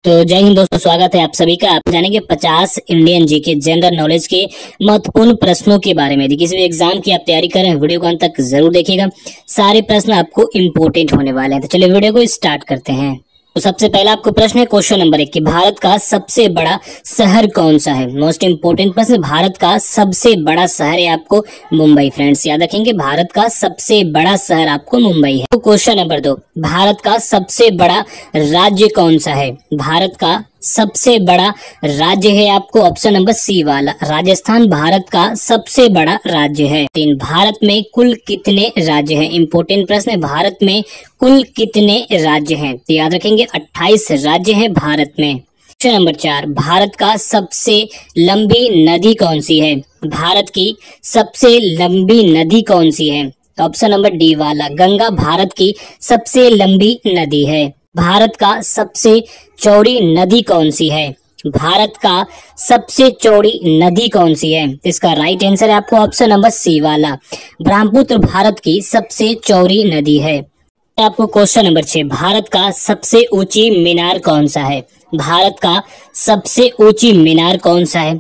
तो जय हिंद दोस्तों, स्वागत है आप सभी का। आप जानेंगे 50 इंडियन जीके जनरल नॉलेज के महत्वपूर्ण प्रश्नों के बारे में। यदि किसी भी एग्जाम की आप तैयारी कर रहे हैं, वीडियो को अंत तक जरूर देखिएगा। सारे प्रश्न आपको इम्पोर्टेंट होने वाले हैं। तो चलिए वीडियो को स्टार्ट करते हैं। तो सबसे पहला आपको प्रश्न है क्वेश्चन नंबर 1 कि भारत का सबसे बड़ा शहर कौन सा है। मोस्ट इंपोर्टेंट प्रश्न, भारत का सबसे बड़ा शहर है आपको मुंबई। फ्रेंड्स याद रखेंगे, भारत का सबसे बड़ा शहर आपको मुंबई है। तो क्वेश्चन नंबर 2, भारत का सबसे बड़ा राज्य कौन सा है। भारत का सबसे बड़ा राज्य है आपको ऑप्शन नंबर सी वाला राजस्थान भारत का सबसे बड़ा राज्य है। 3, भारत में कुल कितने राज्य हैं। इंपोर्टेंट प्रश्न है, भारत में कुल कितने राज्य हैं। तो याद रखेंगे 28 राज्य हैं भारत में। क्वेश्चन नंबर 4, भारत का सबसे लंबी नदी कौन सी है। भारत की सबसे लंबी नदी कौन सी है। ऑप्शन नंबर डी वाला गंगा भारत की सबसे लंबी नदी है। भारत का सबसे चौड़ी नदी कौन सी है। भारत का सबसे चौड़ी नदी कौन सी है। इसका राइट आंसर है आपको ऑप्शन नंबर सी वाला ब्रह्मपुत्र भारत की सबसे चौड़ी नदी है। आपको क्वेश्चन नंबर 6, भारत का सबसे ऊंची मीनार कौन सा है। भारत का सबसे ऊंची मीनार कौन सा है।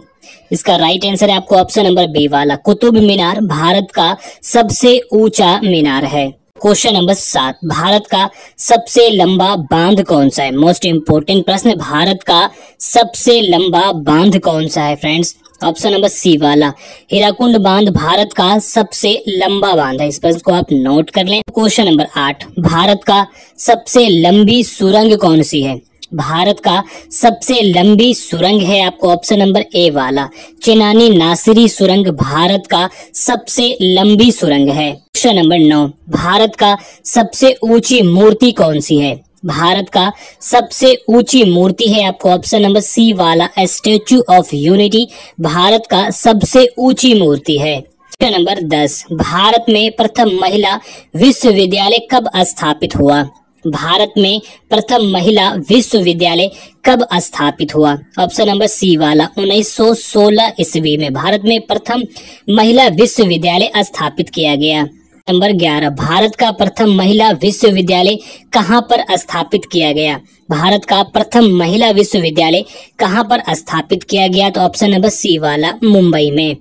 इसका राइट आंसर है आपको ऑप्शन नंबर बी वाला कुतुब मीनार भारत का सबसे ऊंचा मीनार है। क्वेश्चन नंबर 7, भारत का सबसे लंबा बांध कौन सा है। मोस्ट इंपोर्टेंट प्रश्न, भारत का सबसे लंबा बांध कौन सा है। फ्रेंड्स ऑप्शन नंबर सी वाला हीराकुंड बांध भारत का सबसे लंबा बांध है। इस प्रश्न को आप नोट कर लें। क्वेश्चन नंबर 8, भारत का सबसे लंबी सुरंग कौन सी है। भारत का सबसे लंबी सुरंग है आपको ऑप्शन नंबर ए वाला चिनानी नासिरी सुरंग भारत का सबसे लंबी सुरंग है। क्वेश्चन नंबर 9, भारत का सबसे ऊंची मूर्ति कौन सी है। भारत का सबसे ऊंची मूर्ति है आपको ऑप्शन नंबर सी वाला स्टैच्यू ऑफ यूनिटी भारत का सबसे ऊंची मूर्ति है। क्वेश्चन नंबर 10, भारत में प्रथम महिला विश्वविद्यालय कब स्थापित हुआ। भारत में प्रथम महिला विश्वविद्यालय कब स्थापित हुआ। ऑप्शन नंबर सी वाला 1916 ईस्वी में भारत में प्रथम महिला विश्वविद्यालय स्थापित किया गया। नंबर 11, भारत का प्रथम महिला विश्वविद्यालय कहां पर स्थापित किया गया। भारत का प्रथम महिला विश्वविद्यालय कहां पर स्थापित किया गया। तो ऑप्शन नंबर सी वाला मुंबई में।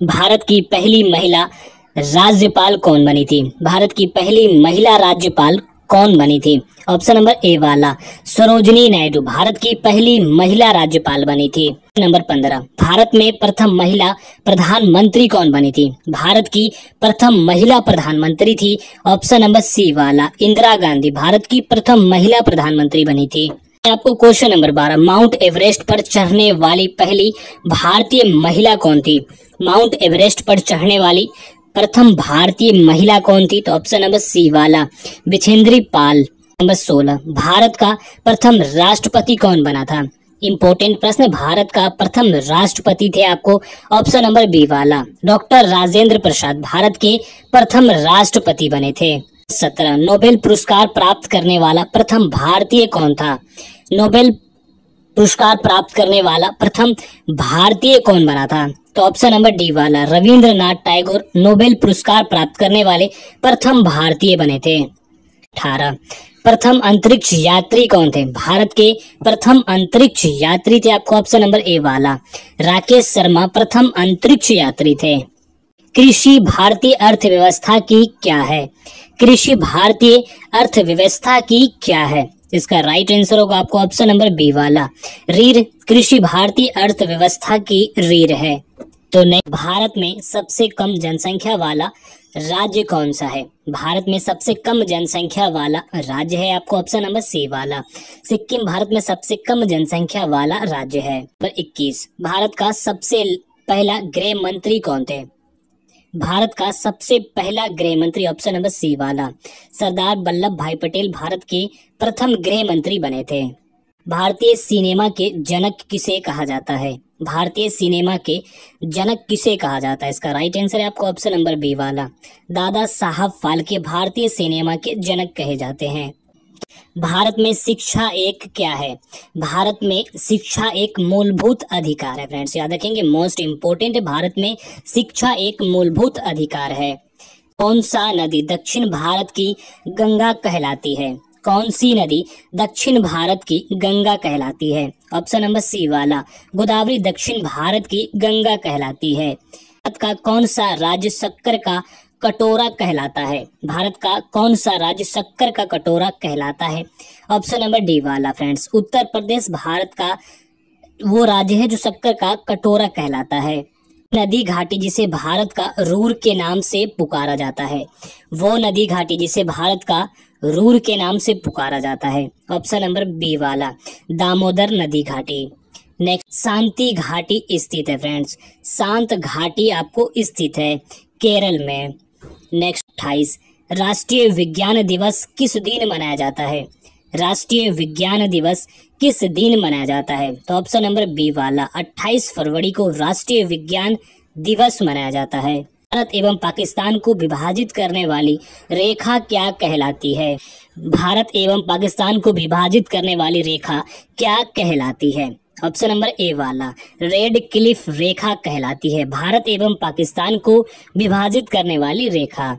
भारत की पहली महिला राज्यपाल कौन बनी थी। भारत की पहली महिला राज्यपाल कौन बनी थी। ऑप्शन नंबर ए वाला सरोजिनी नायडू भारत की पहली महिला राज्यपाल बनी थी। नंबर 15, भारत में प्रथम महिला प्रधानमंत्री कौन बनी थी। भारत की प्रथम महिला प्रधानमंत्री थी ऑप्शन नंबर सी वाला इंदिरा गांधी भारत की प्रथम महिला प्रधानमंत्री बनी थी। आपको क्वेश्चन नंबर 12, माउंट एवरेस्ट पर चढ़ने वाली पहली भारतीय महिला कौन थी। माउंट एवरेस्ट पर चढ़ने वाली प्रथम भारतीय महिला कौन थी। तो ऑप्शन नंबर सी वाला बिछेंद्री पाल। नंबर 16, भारत का प्रथम राष्ट्रपति कौन बना था। इंपोर्टेंट प्रश्न, भारत का प्रथम राष्ट्रपति थे आपको ऑप्शन नंबर बी वाला डॉक्टर राजेंद्र प्रसाद भारत के प्रथम राष्ट्रपति बने थे। 17, नोबेल पुरस्कार प्राप्त करने वाला प्रथम भारतीय कौन था। नोबेल पुरस्कार प्राप्त करने वाला प्रथम भारतीय कौन बना था। तो ऑप्शन नंबर डी वाला रविंद्रनाथ टैगोर नोबेल पुरस्कार प्राप्त करने वाले प्रथम भारतीय बने थे। 18, प्रथम अंतरिक्ष यात्री कौन थे। भारत के प्रथम अंतरिक्ष यात्री थे आपको ऑप्शन नंबर ए वाला राकेश शर्मा प्रथम अंतरिक्ष यात्री थे। कृषि भारतीय अर्थव्यवस्था की क्या है। कृषि भारतीय अर्थव्यवस्था की क्या है। इसका राइट आंसर होगा आपको ऑप्शन नंबर बी वाला रीढ़। कृषि भारतीय अर्थव्यवस्था की रीढ़ है। तो भारत में सबसे कम जनसंख्या वाला राज्य कौन सा है। भारत में सबसे कम जनसंख्या वाला राज्य है आपको ऑप्शन नंबर सी वाला सिक्किम भारत में सबसे कम जनसंख्या वाला राज्य है। नंबर 21, भारत का सबसे पहला गृह मंत्री कौन थे। भारत का सबसे पहला गृह मंत्री ऑप्शन नंबर सी वाला सरदार वल्लभ भाई पटेल भारत के प्रथम गृह मंत्री बने थे। भारतीय सिनेमा के जनक किसे कहा जाता है। भारतीय सिनेमा के जनक किसे कहा जाता है। इसका राइट आंसर है आपको ऑप्शन नंबर बी वाला दादा साहब फाल्के भारतीय सिनेमा के जनक कहे जाते हैं। भारत में शिक्षा एक क्या है। भारत में शिक्षा एक मूलभूत अधिकार है। फ्रेंड्स याद रखेंगे, मोस्ट इंपोर्टेंट है, भारत में शिक्षा एक मूलभूत अधिकार है। कौन सा नदी दक्षिण भारत की गंगा कहलाती है। कौन सी नदी दक्षिण भारत की गंगा कहलाती है? ऑप्शन नंबर सी वाला गोदावरी दक्षिण भारत की गंगा कहलाती है। भारत का कौन सा राज्य शक्कर का कटोरा कहलाता है? भारत का कौन सा राज्य शक्कर का कटोरा कहलाता है? ऑप्शन नंबर डी वाला फ्रेंड्स उत्तर प्रदेश भारत का वो राज्य है जो शक्कर का कटोरा कहलाता है। नदी घाटी जिसे भारत का रूर के नाम से पुकारा जाता है, वो नदी घाटी जिसे भारत का रूर के नाम से पुकारा जाता है। ऑप्शन नंबर बी वाला दामोदर नदी घाटी। नेक्स्ट, शांति घाटी स्थित है फ्रेंड्स, शांत घाटी आपको स्थित है केरल में। नेक्स्ट 28, राष्ट्रीय विज्ञान दिवस किस दिन मनाया जाता है? राष्ट्रीय विज्ञान दिवस किस दिन मनाया जाता है? तो ऑप्शन नंबर बी वाला 28 फरवरी को राष्ट्रीय विज्ञान दिवस मनाया जाता है। भारत एवं पाकिस्तान को विभाजित करने वाली रेखा क्या कहलाती है? भारत एवं पाकिस्तान को विभाजित करने वाली रेखा क्या कहलाती है? ऑप्शन नंबर ए वाला रेड क्लिफ रेखा कहलाती है, भारत एवं पाकिस्तान को विभाजित करने वाली रेखा।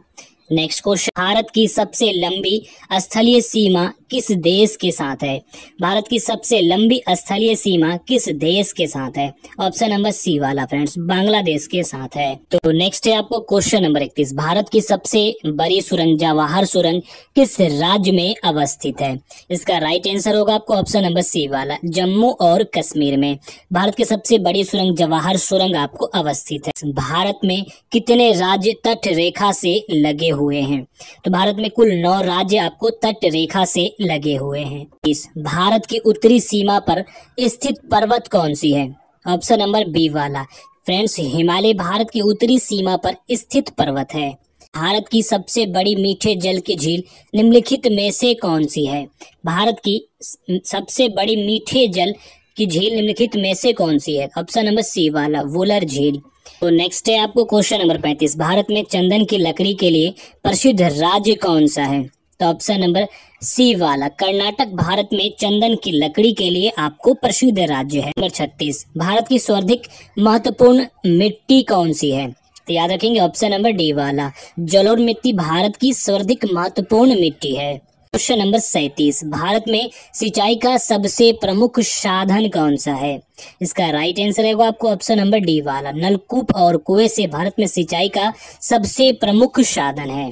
नेक्स्ट क्वेश्चन, भारत की सबसे लंबी स्थलीय सीमा किस देश के साथ है? भारत की सबसे लंबी स्थलीय सीमा किस देश के साथ है? ऑप्शन नंबर सी वाला फ्रेंड्स बांग्लादेश के साथ है। तो नेक्स्ट है आपको क्वेश्चन नंबर 31, भारत की सबसे बड़ी सुरंग जवाहर सुरंग किस राज्य में अवस्थित है? इसका राइट आंसर होगा आपको ऑप्शन नंबर सी वाला जम्मू और कश्मीर में। भारत की सबसे बड़ी सुरंग जवाहर सुरंग आपको अवस्थित है। भारत में कितने राज्य तट रेखा से लगे हुए हैं? तो भारत में कुल 9 राज्य आपको तट रेखा से लगे हुए हैं। इस भारत की उत्तरी सीमा पर स्थित पर्वत कौन सी है? ऑप्शन नंबर बी वाला फ्रेंड्स हिमालय भारत की उत्तरी सीमा पर स्थित पर्वत है। भारत की सबसे बड़ी मीठे जल की झील निम्नलिखित में से कौन सी है? भारत की सबसे बड़ी मीठे जल की झील निम्नलिखित में से कौन सी है? ऑप्शन नंबर सी वाला वुलर झील। तो नेक्स्ट है आपको क्वेश्चन नंबर 35, भारत में चंदन की लकड़ी के लिए प्रसिद्ध राज्य कौन सा है? तो ऑप्शन नंबर सी वाला कर्नाटक भारत में चंदन की लकड़ी के लिए आपको प्रसिद्ध राज्य है। नंबर 36, भारत की सर्वाधिक महत्वपूर्ण मिट्टी कौन सी है? तो याद रखेंगे ऑप्शन नंबर डी वाला जलोढ़ मिट्टी भारत की सर्वाधिक महत्वपूर्ण मिट्टी है। क्वेश्चन नंबर 37, भारत में सिंचाई का सबसे प्रमुख साधन कौन सा है? इसका राइट आंसर रहेगा आपको ऑप्शन नंबर डी वाला नलकूप और कुएं से भारत में सिंचाई का सबसे प्रमुख साधन है।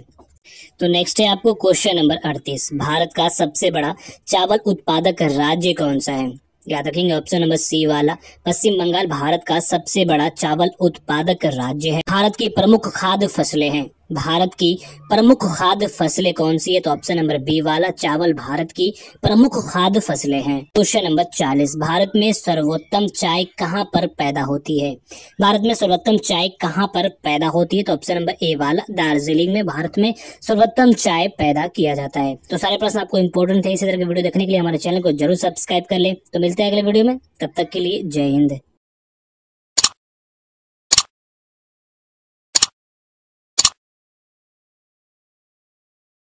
तो नेक्स्ट है आपको क्वेश्चन नंबर 38, भारत का सबसे बड़ा चावल उत्पादक राज्य कौन सा है? याद रखेंगे ऑप्शन नंबर सी वाला पश्चिम बंगाल भारत का सबसे बड़ा चावल उत्पादक राज्य है। भारत की प्रमुख खाद्य फसलें हैं, भारत की प्रमुख खाद्य फसलें कौन सी है? तो ऑप्शन नंबर बी वाला चावल भारत की प्रमुख खाद्य फसलें हैं। क्वेश्चन नंबर 40, भारत में सर्वोत्तम चाय कहाँ पर पैदा होती है? भारत में सर्वोत्तम चाय कहाँ पर पैदा होती है? तो ऑप्शन नंबर ए वाला दार्जिलिंग में भारत में सर्वोत्तम चाय पैदा किया जाता है। तो सारे प्रश्न आपको इंपॉर्टेंट थे, इसी तरह के वीडियो देखने के लिए हमारे चैनल को जरूर सब्सक्राइब कर ले। तो मिलते हैं अगले वीडियो में, तब तक के लिए जय हिंद।